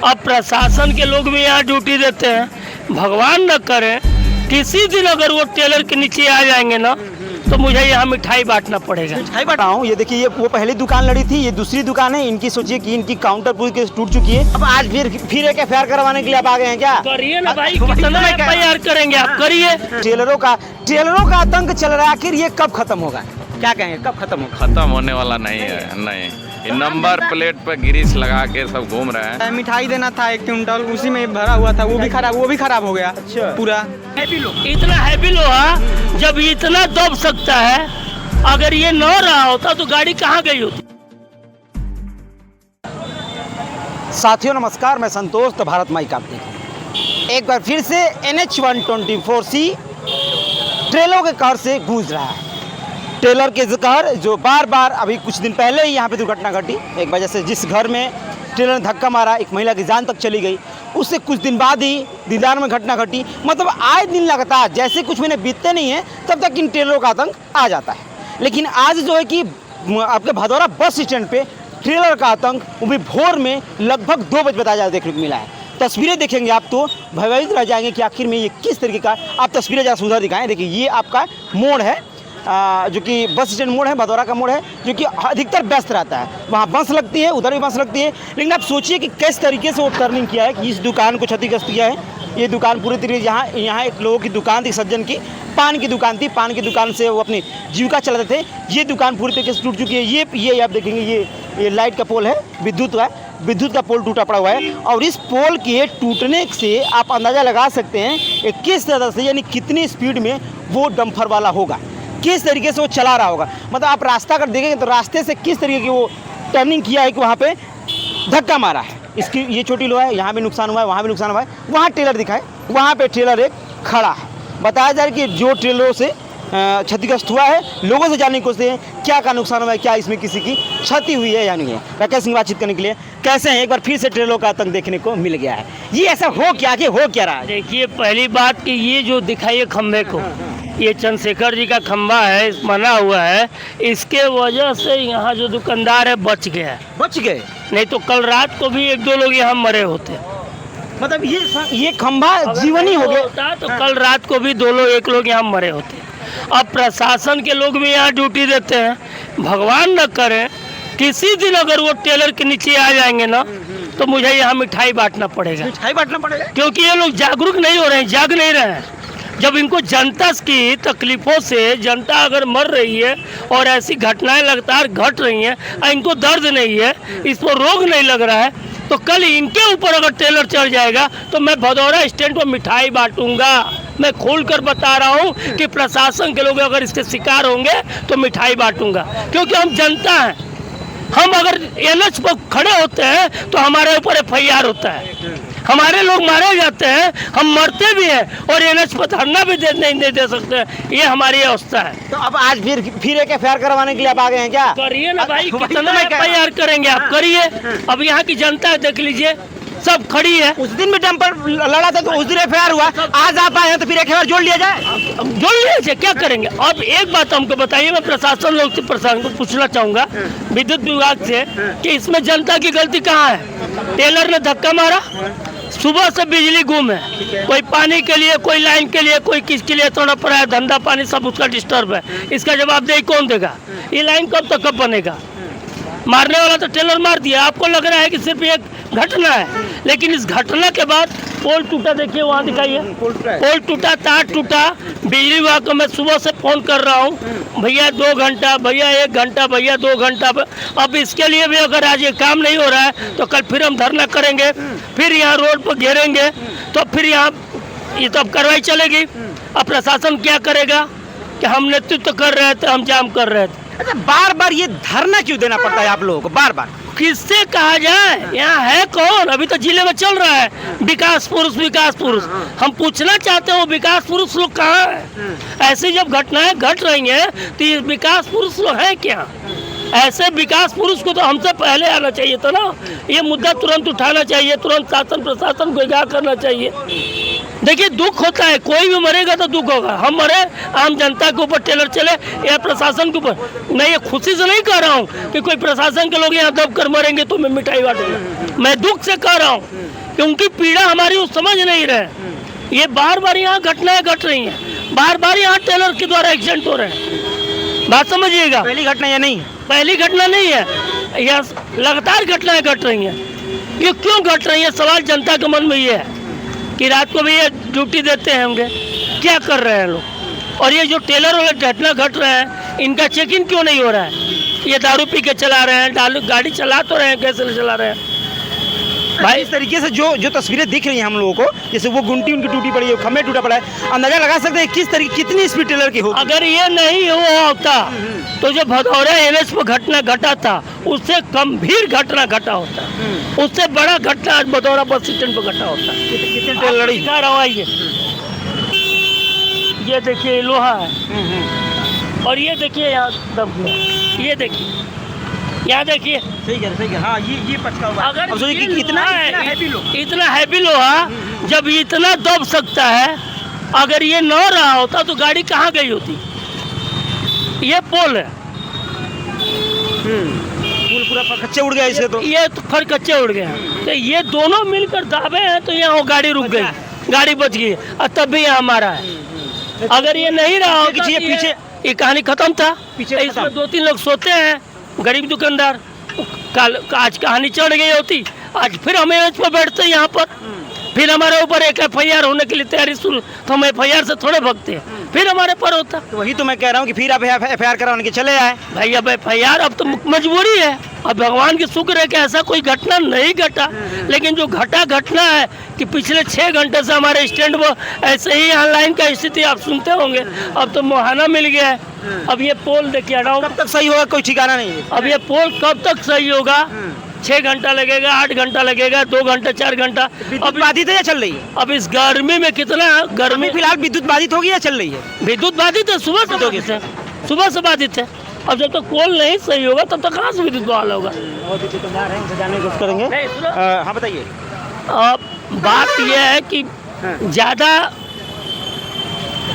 अब प्रशासन के लोग भी यहाँ ड्यूटी देते हैं। भगवान न करे किसी दिन अगर वो टेलर के नीचे आ जाएंगे ना तो मुझे यहाँ मिठाई बांटना पड़ेगा। मिठाई बांट रहा हूँ। ये देखिए, ये वो पहली दुकान लड़ी थी, ये दूसरी दुकान है इनकी। सोचिए कि इनकी काउंटर पूरी टूट चुकी है। अब आज फिर एक एफआईआर करवाने के लिए आप आ गए हैं क्या? करिए ना भाई, कितना एफआईआर करेंगे आप, करिए। टेलरों का आतंक चल रहा है, आखिर ये कब खत्म होगा? क्या कहेंगे, कब खत्म होगा? खत्म होने वाला नहीं है। नहीं, ये नंबर प्लेट पर ग्रीस लगा के सब घूम रहे हैं। मिठाई देना था 1 क्विंटल, उसी में भरा हुआ था, वो भी खराब हो गया। अच्छा। पूरा इतना हैवी लोहा जब इतना दब सकता है, अगर ये न रहा होता तो गाड़ी कहाँ गई होती। साथियों नमस्कार, मैं संतोष, तो भारत माइक आप देखें। एक बार फिर से NH 124C ट्रेलों के कहर से गूंज रहा है। टेलर के कहर जो बार बार, अभी कुछ दिन पहले ही यहाँ पे दुर्घटना घटी। एक वजह से जिस घर में टेलर ने धक्का मारा, एक महिला की जान तक चली गई। उससे कुछ दिन बाद ही दीदार में घटना घटी। मतलब आए दिन लगातार जैसे कुछ महीने बीतते नहीं हैं तब तक इन टेलरों का आतंक आ जाता है। लेकिन आज जो है कि आपके भदौरा बस स्टैंड पे ट्रेलर का आतंक, वो भी भोर में लगभग 2 बजे बताया देखने को मिला है। तस्वीरें देखेंगे आप तो भयभीत रह जाएंगे कि आखिर में ये किस तरीके का। आप तस्वीरें ज़रा सुधार दिखाएं। देखिए, ये आपका मोड़ है, जो कि बस स्टैंड मोड़ है, भदौरा का मोड़ है, जो कि अधिकतर व्यस्त रहता है। वहाँ बस लगती है, उधर भी बस लगती है। लेकिन आप सोचिए कि किस तरीके से वो टर्निंग किया है कि इस दुकान को क्षतिग्रस्त किया है। ये दुकान पूरी तरीके से यहाँ एक लोगों की दुकान थी, सज्जन की पान की दुकान थी। पान की दुकान से वो अपनी जीविका चलाते थे। ये दुकान पूरी तरीके से टूट चुकी है। ये आप देखेंगे, ये लाइट का पोल है, विद्युत का पोल टूटा पड़ा हुआ है। और इस पोल के टूटने से आप अंदाज़ा लगा सकते हैं कि किस तरह से, यानी कितनी स्पीड में वो डंपर वाला होगा, किस तरीके से वो चला रहा होगा। मतलब आप रास्ता अगर देखेंगे तो रास्ते से किस तरीके की वो टर्निंग किया है कि वहाँ पे धक्का मारा है। इसकी ये छोटी लोहा है, यहाँ भी नुकसान हुआ है, वहाँ भी नुकसान हुआ है। वहाँ टेलर दिखाए, वहाँ पे टेलर एक खड़ा है। बताया जा रहा है कि जो ट्रेलरों से क्षतिग्रस्त हुआ है, लोगों से जानने की कोशिश है क्या का नुकसान हुआ है, क्या इसमें किसी की क्षति हुई है या नहीं है। राकेश सिंह बातचीत करने के लिए कैसे हैं, एक बार फिर से ट्रेलरों का आतंक देखने को मिल गया है। ये ऐसा हो क्या रहा है? देखिए, पहली बात कि ये जो दिखाइए खंभे को, ये चंद्रशेखर जी का खंभा है, बना हुआ है। इसके वजह से यहाँ जो दुकानदार है बच गए, नहीं तो कल रात को भी 1-2 लोग यहाँ मरे होते। मतलब ये खंभा जीवनी हो गया होता तो कल रात को भी 1 लोग यहाँ मरे होते। अब प्रशासन के लोग भी यहाँ ड्यूटी देते हैं। भगवान न करे किसी दिन अगर वो टेलर के नीचे आ जाएंगे ना तो मुझे यहाँ मिठाई बांटना पड़ेगा। क्योंकि ये लोग जागरूक नहीं हो रहे हैं, जाग नहीं रहे हैं। जब इनको जनता की तकलीफ़ों से जनता अगर मर रही है और ऐसी घटनाएं लगातार घट रही हैं, इनको दर्द नहीं है, इस पर रोग नहीं लग रहा है, तो कल इनके ऊपर अगर टेलर चढ़ जाएगा तो मैं भदौरा स्टैंड पर मिठाई बांटूंगा। मैं खोल कर बता रहा हूँ कि प्रशासन के लोग अगर इसके शिकार होंगे तो मिठाई बांटूंगा। क्योंकि हम जनता हैं, हम अगर NH पर खड़े होते हैं तो हमारे ऊपर FIR होता है, हमारे लोग मारे जाते हैं, हम मरते भी हैं और NH पर धरना भी नहीं दे सकते। ये हमारी अवस्था है। तो अब आज फिर एक एफआईआर करवाने के लिए आप आ गए हैं क्या? करिए ना भाई, कितना एफआईआर करेंगे आप, करिए। अब यहाँ की जनता देख लीजिए, सब खड़ी है। उस दिन भी डंपर लड़ा था तो उस दिन एफआईआर हुआ, आज आप आए हैं तो फिर एक एफआईआर जोड़ लिया जाए। क्या करेंगे? अब एक बात हमको बताइए, मैं प्रशासन लोग से प्रशासन को पूछना चाहूँगा, विद्युत विभाग से, कि इसमें जनता की गलती कहाँ है? टेलर ने धक्का मारा, सुबह से बिजली गुम है, कोई पानी के लिए, कोई लाइन के लिए, कोई किसके लिए तोड़ा पड़ा है, धंधा पानी सब उसका डिस्टर्ब है। इसका जवाबदेही कौन देगा? ये लाइन कब बनेगा? मारने वाला तो टेलर मार दिया। आपको लग रहा है कि सिर्फ एक घटना है, लेकिन इस घटना के बाद पोल टूटा, देखिए वहाँ दिखाइए, पोल टूटा, तार टूटा। बिजली विभाग को मैं सुबह से फ़ोन कर रहा हूँ, भैया 2 घंटा, भैया 1 घंटा, भैया 2 घंटा। अब इसके लिए भी अगर आज ये काम नहीं हो रहा है तो कल फिर हम धरना करेंगे, फिर यहाँ रोड पर घेरेंगे, तो फिर यहाँ ये तो अब कार्रवाई चलेगी। अब प्रशासन क्या करेगा कि हम नेतृत्व कर रहे थे, हम जाम कर रहे थे। अच्छा, बार बार ये धरना क्यों देना पड़ता है आप लोगों को? बार किससे कहा जाए? यहाँ है कौन? अभी तो जिले में चल रहा है विकास पुरुष। हम पूछना चाहते हो विकास पुरुष लोग कहाँ है? ऐसी जब घटनाएं घट रही हैं तो ये विकास पुरुष लोग हैं क्या? ऐसे विकास पुरुष को तो हमसे पहले आना चाहिए था ना। ये मुद्दा तुरंत उठाना चाहिए, तुरंत शासन प्रशासन को आगाह करना चाहिए। देखिए दुख होता है, कोई भी मरेगा तो दुख होगा। हम मरे, आम जनता के ऊपर टेलर चले या प्रशासन के ऊपर। मैं ये खुशी से नहीं कह रहा हूँ कि कोई प्रशासन के लोग यहाँ दब कर मरेंगे तो मैं मिठाई बांटूंगा। मैं दुख से कह रहा हूँ कि उनकी पीड़ा हमारी वो समझ नहीं रहे। ये बार बार यहाँ घटनाएं घट रही हैं, बार बार यहाँ टेलर के द्वारा एक्सीडेंट हो रहे हैं। बात समझिएगा, पहली घटना ये नहीं, पहली घटना नहीं है, यह लगातार घटनाएं घट रही हैं। ये क्यों घट रही है, सवाल जनता के मन में ये है कि रात को भी ये ड्यूटी देते हैं होंगे, क्या कर रहे हैं लोग। और ये जो टेलर वाले घटना घट रहे हैं, इनका चेक इन क्यों नहीं हो रहा है। ये दारू पी के चला रहे हैं, गाड़ी चला तो रहे हैं, कैसे चला रहे हैं भाई। इस तरीके से जो तस्वीरें दिख रही हैं हम लोगों को, जैसे वो गुंटी उनकी टूटी पड़ी है, खम्भे टूटा पड़ा है, अंदाजा लगा सकते हैं किस तरीके कितनी स्पीड टेलर की होगी। अगर ये नहीं हुआ होता तो जो भदौरा NH पर घटना घटा था उससे गंभीर घटना घटा होता, उससे बड़ा घटना आज भदौरा बस स्टैंड पर घटा होता। कितने टेलर लड़ी, दिखा रहा है ये देखिए लोहा है, और ये देखिए यहाँ दब गया, ये देखिए यहाँ देखिए। सही है, हाँ ये पचका हुआ। अगर अब सोचिए कि कितना इतना हैवी लोहा जब इतना दब सकता है, अगर ये न रहा होता तो गाड़ी कहाँ गई होती। ये पोल है, पुल पूरा कच्चे उड़ गया इसे तो। ये तो फर कच्चे उड़ गए हैं, तो ये दोनों मिलकर दाबे हैं तो यहाँ गाड़ी रुक गई, गाड़ी बच गई, और तब भी यहाँ हमारा है। अगर ये नहीं रहा होता ये पीछे ये कहानी खत्म था। पीछे इसमें 2-3 लोग सोते हैं, गरीब दुकानदार, कल आज कहानी चढ़ गई होती, आज फिर हम एनएच पर बैठते हैं यहाँ पर, फिर हमारे ऊपर एक FIR होने के लिए तैयारी शुरू, तो हम FIR से थोड़े भगते हैं, फिर हमारे पर होता। तो वही तो मैं कह रहा हूँ कि फिर आप FIR कराने के चले आए भाई। अब FIR अब तो मजबूरी है, अब भगवान की शुक्र है कि ऐसा कोई घटना नहीं घटा, लेकिन जो घटना है कि पिछले 6 घंटे से हमारे स्टैंड पर ऐसे ही ऑनलाइन का स्थिति आप सुनते होंगे। अब तो मुहाना मिल गया है, अब ये पोल देखिए हटाओ, कब तक सही होगा कोई ठिकाना नहीं है। अब ये पोल कब तक सही होगा। 6 घंटा लगेगा, 8 घंटा लगेगा, 2 घंटा 4 घंटा। अब बाधित है या चल रही है? अब इस गर्मी में कितना गर्मी, अभी फिलहाल विद्युत बाधित होगी या चल रही है? विद्युत बाधित है, सुबह से बाधित है, सुबह से बाधित है। अब जब तक पोल नहीं सही होगा तब तक कहाँ से विद्युत बहाल होगा। और दुकानदार हैं, जाने की कोशिश करेंगे। नहीं, सुनो। हाँ बताइए। बात यह है कि ज़्यादा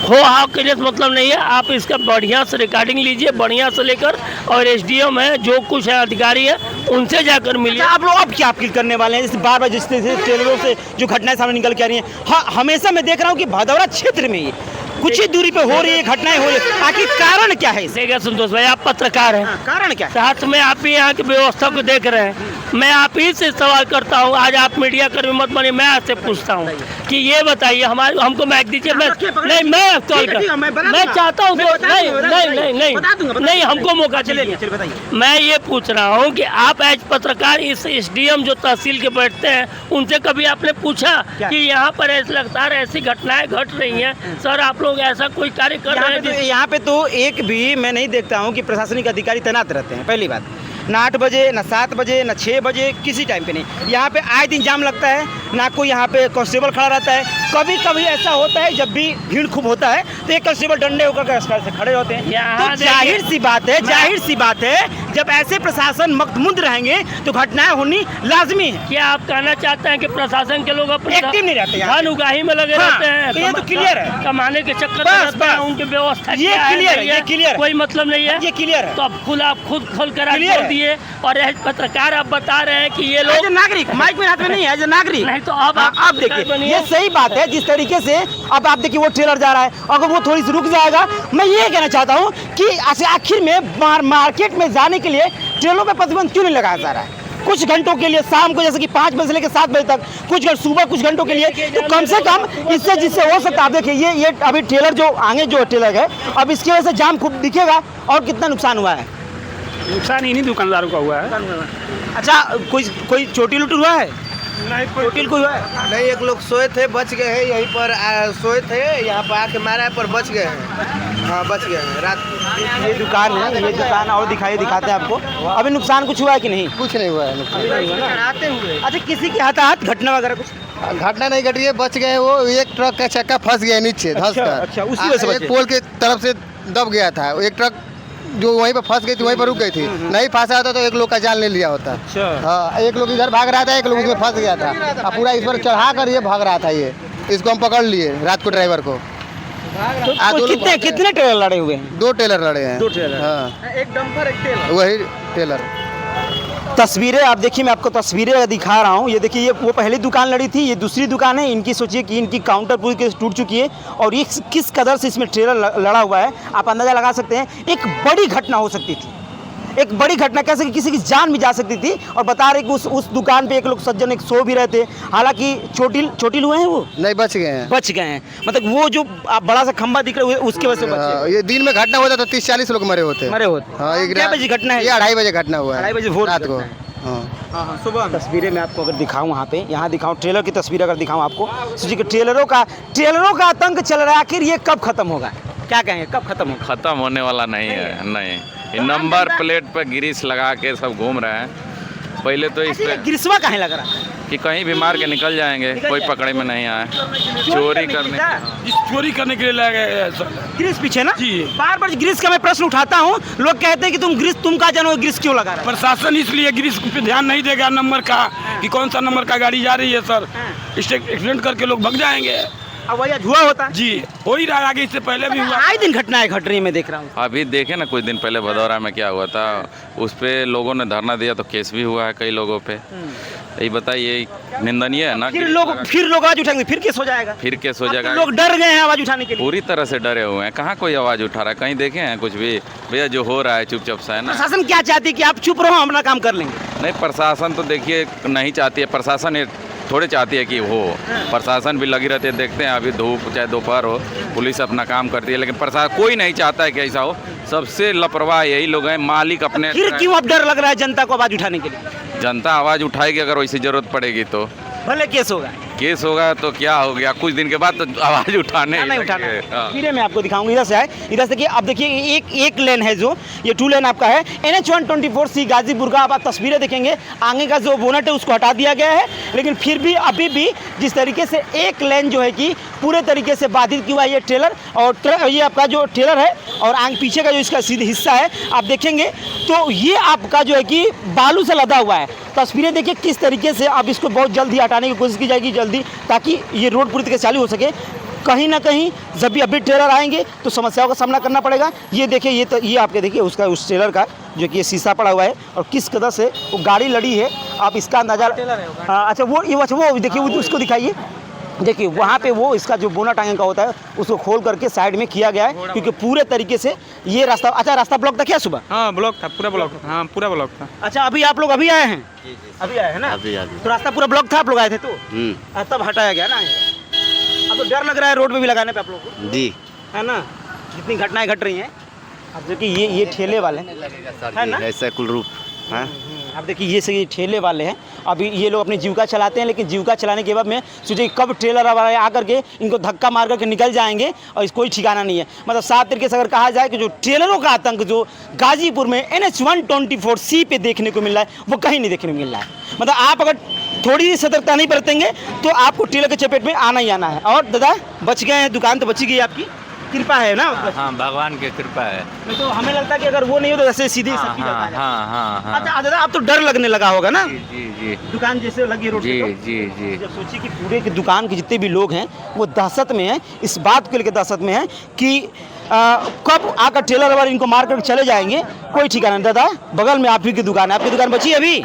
हो हाव के लिए मतलब नहीं है। आप इसका बढ़िया से रिकॉर्डिंग लीजिए, बढ़िया से लेकर, और SDM है, जो कुछ है अधिकारी है, उनसे जाकर मिलिए। आप लोग अब क्या अपील करने वाले हैं? जैसे बार बार जिस तरह से टेलरों से जो घटनाएं सामने निकल के आ रही हैं, हाँ हमेशा मैं देख रहा हूँ कि भदौरा क्षेत्र में ही कुछ ही दूरी पे हो रही है घटनाएं हो रही है, आखिर कारण क्या है? देखिए संतोष भाई, आप पत्रकार हैं, कारण क्या है? साथ में आप ही यहाँ की व्यवस्था को देख रहे हैं। मैं आप ही से सवाल करता हूँ, आज आप मीडिया कर्मी मत बनिए, मैं आपसे पूछता हूँ कि ये बताइए, हमारे हमको माइक दीजिए। मैं कॉल कर, मैं चाहता हूँ, नहीं हमको मौका चलिए। मैं ये पूछ रहा हूँ कि आप एज पत्रकार इस SDM जो तहसील के बैठते हैं, उनसे कभी आपने पूछा कि यहाँ पर ऐसे लगातार ऐसी घटनाएं घट रही हैं, सर आप लोग ऐसा कोई कार्य कर रहे हैं? यहाँ पे तो एक भी मैं नहीं देखता हूँ कि प्रशासनिक अधिकारी तैनात रहते हैं। पहली बात, ना 8 बजे, ना 7 बजे, ना 6 बजे, किसी टाइम पे नहीं। यहाँ पे आए दिन जाम लगता है, ना कोई यहाँ पे कांस्टेबल खड़ा रहता है। कभी कभी ऐसा होता है जब भी भीड़ खूब होता है तो एक कांस्टेबल डंडे होकर से खड़े होते हैं। तो जाहिर सी बात है जब ऐसे प्रशासन मकमुंद रहेंगे तो घटनाएं होनी लाजमी है। क्या आप कहना चाहते हैं कि प्रशासन के लोग अपने एक्टिव नहीं रहते, धन उगाही में लगे रहते हैं? तो ये तो क्लियर है, कमाने के चक्कर में रहते हैं, उनकी व्यवस्था ये क्लियर है, कोई मतलब नहीं है, ये क्लियर है। तो अब आप खुद खोल कर बोल दिए, और पत्रकार आप बता रहे हैं कि ये लोग नागरिक, माइक में हाथ में नहीं है, जो नागरिक नहीं, तो अब आप देखिए, ये सही बात है। जिस तरीके से अब आप देखिए वो ट्रेलर जा रहा है, अगर वो थोड़ी सी रुक जाएगा, मैं ये कहना चाहता हूँ कि आखिर में मार्केट में जाने के लिए ट्रेनों पे प्रतिबंध क्यों नहीं लगाया जा रहा है? कुछ घंटों के लिए शाम को, जैसे कि 5 बजे से लेकर 7 बजे तक, कुछ सुबह कुछ घंटों के लिए, तो कम से कम इससे जिससे हो सकता है। आप देखिए ये अभी ट्रेलर जो आगे जो ट्रेलर है, अब इसकी वजह से जाम खूब दिखेगा। और कितना नुकसान हुआ है? नुकसान इन्हीं दुकानदारों का हुआ है। अच्छा, कोई चोटी लुटी हुआ है? नहीं, कोई हुआ है? नहीं, एक लोग सोए थे, बच गए हैं। यहीं पर सोए थे, यहाँ पर आके मारा है, पर बच गए हैं। हाँ, बच गए हैं रात। ये दुकान है, ये दुकान और दिखाते हैं आपको। अभी नुकसान कुछ हुआ है कि नहीं? कुछ नहीं हुआ है, चढ़ाते हुए। अच्छा, किसी के हाथ घटना वगैरह कुछ? घटना नहीं घटी है, बच गए। वो एक ट्रक का चक्का फंस गया नीचे धंस कर। अच्छा, उसी वजह से बचे। एक पोल के तरफ से दब गया था, एक ट्रक जो वहीं पर फंस गई थी, वहीं पर रुक गई थी। नहीं फंसा होता तो एक लोग का जान ले लिया होता। अच्छा। हाँ, एक लोग इधर भाग रहा था, एक लोग इसमें फंस गया था, पूरा इस पर चढ़ा कर ये भाग रहा था। ये इसको हम पकड़ लिए रात को ड्राइवर को। तो कितने कितने टेलर लड़े हुए हैं? 2 टेलर लड़े हैं। 2 टेलर। हाँ, एक डंपर एक टेलर। वही टेलर। तस्वीरें आप देखिए, मैं आपको तस्वीरें दिखा रहा हूँ। ये देखिए, ये वो पहली दुकान लड़ी थी, ये दूसरी दुकान है इनकी। सोचिए कि इनकी काउंटर पूरी के टूट चुकी है और ये किस कदर से इसमें ट्रेलर लड़ा हुआ है, आप अंदाज़ा लगा सकते हैं। एक बड़ी घटना हो सकती थी, एक बड़ी घटना, कैसे कि किसी की जान भी जा सकती थी। और बता रहे कि उस दुकान पे एक लोग सज्जन एक सो भी रहे थे। हालांकि चोटिल हुए हैं, वो नहीं बच गए हैं। बच गए हैं। मतलब वो जो बड़ा सा खंबा दिख रहा है उसकी वजह से बचे। हाँ, ये दिन में घटना होता तो 30-40 लोग मरे होते। मरे होते। हाँ, क्या बजे घटना है? ये 2:30 बजे घटना हुआ है। 2:30 बजे भोर रात को। घटना है। हाँ, सुबह तस्वीरें मैं आपको अगर दिखाऊं, यहाँ दिखाऊं ट्रेलर की तस्वीर अगर दिखाऊं आपको, सोचिए कि ट्रेलरों का आतंक चल रहा है। आखिर ये कब खत्म होगा? क्या कहेंगे, कब खत्म होगा? ख़त्म होने वाला नहीं है, नहीं। ये नंबर प्लेट पर गिरीस लगा के सब घूम रहे हैं। पहले तो इस पे ग्रीसवा कहाँ लग रहा है? कि कहीं भी मार के निकल जाएंगे, कोई पकड़े में नहीं आए। चोरी करने चोरी करने के लिए लगे हैं सर। ग्रीस पीछे ना जी। बार बार ग्रीस का मैं प्रश्न उठाता हूँ, लोग कहते हैं कि तुम कहाँ जानो, ग्रीस क्यों लगा रहा है? प्रशासन इसलिए ग्रीस पे ध्यान नहीं देगा नंबर का, कि कौन सा नंबर का गाड़ी जा रही है सर। एक्सीडेंट करके लोग भाग जाएंगे। अब वही हुआ होता है जी, हो ही रहा है, आगे इससे पहले भी हुआ। आए दिन घटनाएं घट रही है, मैं देख रहा हूँ। अभी देखे ना, कुछ दिन पहले भदौरा में क्या हुआ था, उस पे लोगों ने धरना दिया तो केस भी हुआ है कई लोगों पे। यही बताइए, निंदनीय है ना। फिर लोग आवाज उठाएंगे, फिर केस हो जाएगा। फिर केस हो अब तो जाएगा। लोग डर गए हैं आवाज उठाने के लिए। पूरी तरह से डरे हुए हैं, कहाँ कोई आवाज़ उठा रहा है? कहीं देखे हैं कुछ भी? भैया जो हो रहा है चुपचाप सा है ना। प्रशासन क्या चाहती है कि आप चुप रहो, हम अपना काम कर लेंगे? नहीं, प्रशासन तो देखिए नहीं चाहती है। प्रशासन ये थोड़े चाहती है कि हो, प्रशासन भी लगी रहती है। देखते हैं अभी धूप चाहे दोपहर हो, पुलिस अपना काम करती है, लेकिन प्रशासन कोई नहीं चाहता है कि ऐसा हो। सबसे लापरवाह यही लोग हैं, मालिक अपने। फिर क्यों अब डर लग रहा है जनता को आवाज उठाने के लिए? जनता आवाज़ उठाएगी अगर वैसी ज़रूरत पड़ेगी तो। भले केस होगा, केस होगा तो क्या हो गया, कुछ दिन के बाद तो आवाज़ उठाने ही नहीं उठाना। लगेंगे। हाँ। फिर मैं आपको दिखाऊंगा, इधर से आए, इधर से कि अब देखिए एक लेन है, जो ये 2 लेन आपका है। NH-124C गाजीपुर का। अब आप तस्वीरें देखेंगे, आगे का जो बोनट है उसको हटा दिया गया है, लेकिन फिर भी अभी भी जिस तरीके से एक लेन जो है कि पूरे तरीके से बाधित किया ये ट्रेलर, और ये आपका जो ट्रेलर है और आगे पीछे का जो इसका सीधा हिस्सा है आप देखेंगे तो ये आपका जो है कि बालू से लदा हुआ है। तस्वीरें देखिए किस तरीके से अब इसको बहुत जल्द ही हटाने की कोशिश की जाएगी, जल्दी, ताकि ये रोड पूरी तरह से चालू हो सके। कहीं ना कहीं जब भी अभी ट्रेलर आएंगे तो समस्याओं का सामना करना पड़ेगा। ये देखिए, ये आपके देखिए उस ट्रेलर का जो कि ये शीशा पड़ा हुआ है और किस कदर से वो गाड़ी लड़ी है, आप इसका अंदाजा। अच्छा, वो देखिए, उसको दिखाइए। देखिए वहाँ पे वो इसका जो बोनट आगे का होता है उसको खोल करके साइड में किया गया है, क्योंकि पूरे तरीके से ये रास्ता। अच्छा, रास्ता ब्लॉक था क्या सुबह? हाँ, ब्लॉक था, पूरा ब्लॉक था। हाँ, पूरा ब्लॉक था। अच्छा, अभी आप लोग अभी आए हैं? अभी आए हैं ना? तो रास्ता पूरा ब्लॉक था, आप लोग आए थे तो तब हटाया गया ना। अब तो डर लग रहा है रोड पे भी लगाने पे आप लोग को, जी, है ना? जितनी घटनाएं घट रही हैं। अब देखिए ये ठेले वाले है ना, ऐसा कुल रूप है। अब देखिए ये सही ठेले वाले हैं। अभी ये लोग अपनी जीविका चलाते हैं, लेकिन जीविका चलाने के बाद में सोचिए कब ट्रेलर वाले आकर के इनको धक्का मार करके निकल जाएंगे और इसको कोई ठिकाना नहीं है। मतलब साफ तरीके से अगर कहा जाए कि जो ट्रेलरों का आतंक जो गाजीपुर में NH-124C पे देखने को मिल रहा है वो कहीं नहीं देखने को मिल रहा है। मतलब आप अगर थोड़ी सतर्कता नहीं बरतेंगे तो आपको ट्रेलर के चपेट में आना ही आना है। और दादा बच गए हैं, दुकान तो बची गई, आपकी कृपा है ना? हाँ, भगवान की कृपा है। नहीं तो हमें लगता है कि अगर वो नहीं हो तो ऐसे सीधे सबकी हाँ, जाता है। हाँ। अच्छा दादा, अब तो डर लगने लगा होगा ना? जी दुकान जैसे लगी रोड पे तो? जी। जब सोचिए कि पूरे की दुकान के जितने भी लोग हैं वो दहशत में हैं, इस बात को लेकर दहशत में हैं कि कब आकर ट्रेलर वाले इनको मार कर चले जाएंगे, कोई ठिकाना नहीं। दादा बगल में आप ही की दुकान है, आपकी दुकान बची है अभी?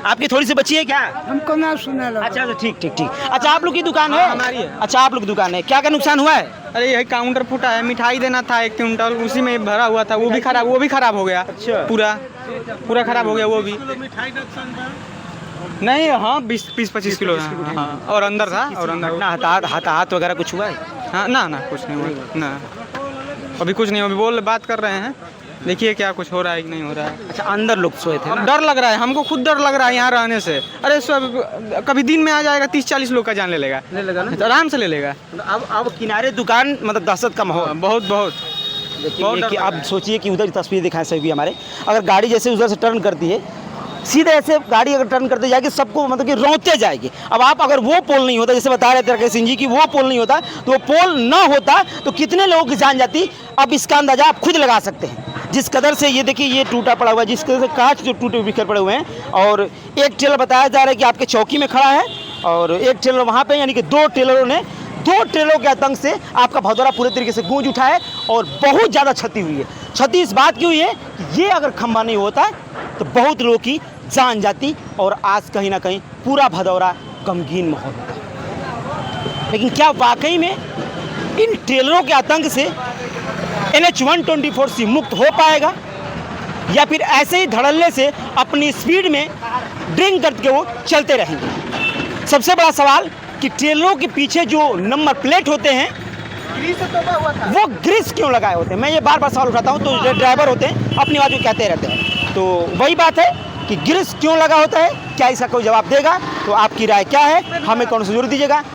आपकी थोड़ी सी बची है क्या? हमको ना सुना लगा। अच्छा, ठीक। अच्छा, आप लोग की दुकान है? हमारी है। अच्छा, आप लोग की दुकान है। क्या नुकसान हुआ है? अरे यही काउंटर फूटा है, मिठाई देना था 1 क्विंटल, उसी में भरा हुआ था, वो भी खराब हो गया। अच्छा। पूरा खराब हो गया वो भी। नहीं, हाँ 20-25 किलो। हाँ, और अंदर था, और अंदर हाथ वगैरह कुछ हुआ है? हाँ, ना कुछ नहीं हुआ ना, अभी कुछ नहीं, अभी बात कर रहे हैं, देखिए क्या कुछ हो रहा है कि नहीं हो रहा है। अच्छा, अंदर लोग सोए थे ना? डर लग रहा है, हमको खुद डर लग रहा है यहाँ रहने से। अरे सब कभी दिन में आ जाएगा, 30-40 लोग का जान ले लेगा ना, आराम से ले लेगा। अब किनारे दुकान, मतलब दहशत का माहौल बहुत देखिए कि आप सोचिए कि उधर तस्वीर दिखाएं सभी हमारे, अगर गाड़ी जैसे उधर से टर्न करती है, सीधे ऐसे गाड़ी अगर टर्न करते जाएगी सबको मतलब कि रोते जाएगी। अब आप अगर वो पोल नहीं होता, जैसे बता रहे थे राकेश सिंह जी की वो पोल नहीं होता, तो वो पोल ना होता तो कितने लोगों की जान जाती, अब इसका अंदाजा आप खुद लगा सकते हैं। जिस कदर से ये देखिए ये टूटा पड़ा हुआ है, जिस कदर से कांच जो टूटे बिखर पड़े हुए हैं। और एक ट्रेलर बताया जा रहा है कि आपके चौकी में खड़ा है और एक ट्रेलर वहाँ पे, यानी कि 2 ट्रेलरों ने 2 ट्रेनों के आतंक से आपका भदौरा पूरे तरीके से गूंज उठा है और बहुत ज़्यादा क्षति हुई है। क्षति इस बात की हुई है कि ये अगर खंभा नहीं होता तो बहुत लोगों की जान जाती और आज कहीं ना कहीं पूरा भदौरा गमगीन माहौल होता। लेकिन क्या वाकई में इन ट्रेलरों के आतंक से NH124C मुक्त हो पाएगा या फिर ऐसे ही धड़ल्ले से अपनी स्पीड में ड्रिंक करके वो चलते रहेंगे? सबसे बड़ा सवाल कि ट्रेलरों के पीछे जो नंबर प्लेट होते हैं वो ग्रीस क्यों लगाए होते हैं? मैं ये बार बार सवाल उठाता हूँ। तो जो ड्राइवर होते हैं अपनी बात को कहते रहते हैं, तो वही बात है कि ग्रीस क्यों लगा होता है। क्या इसका कोई जवाब देगा? तो आपकी राय क्या है, हमें कौन सा जरूर दीजिएगा।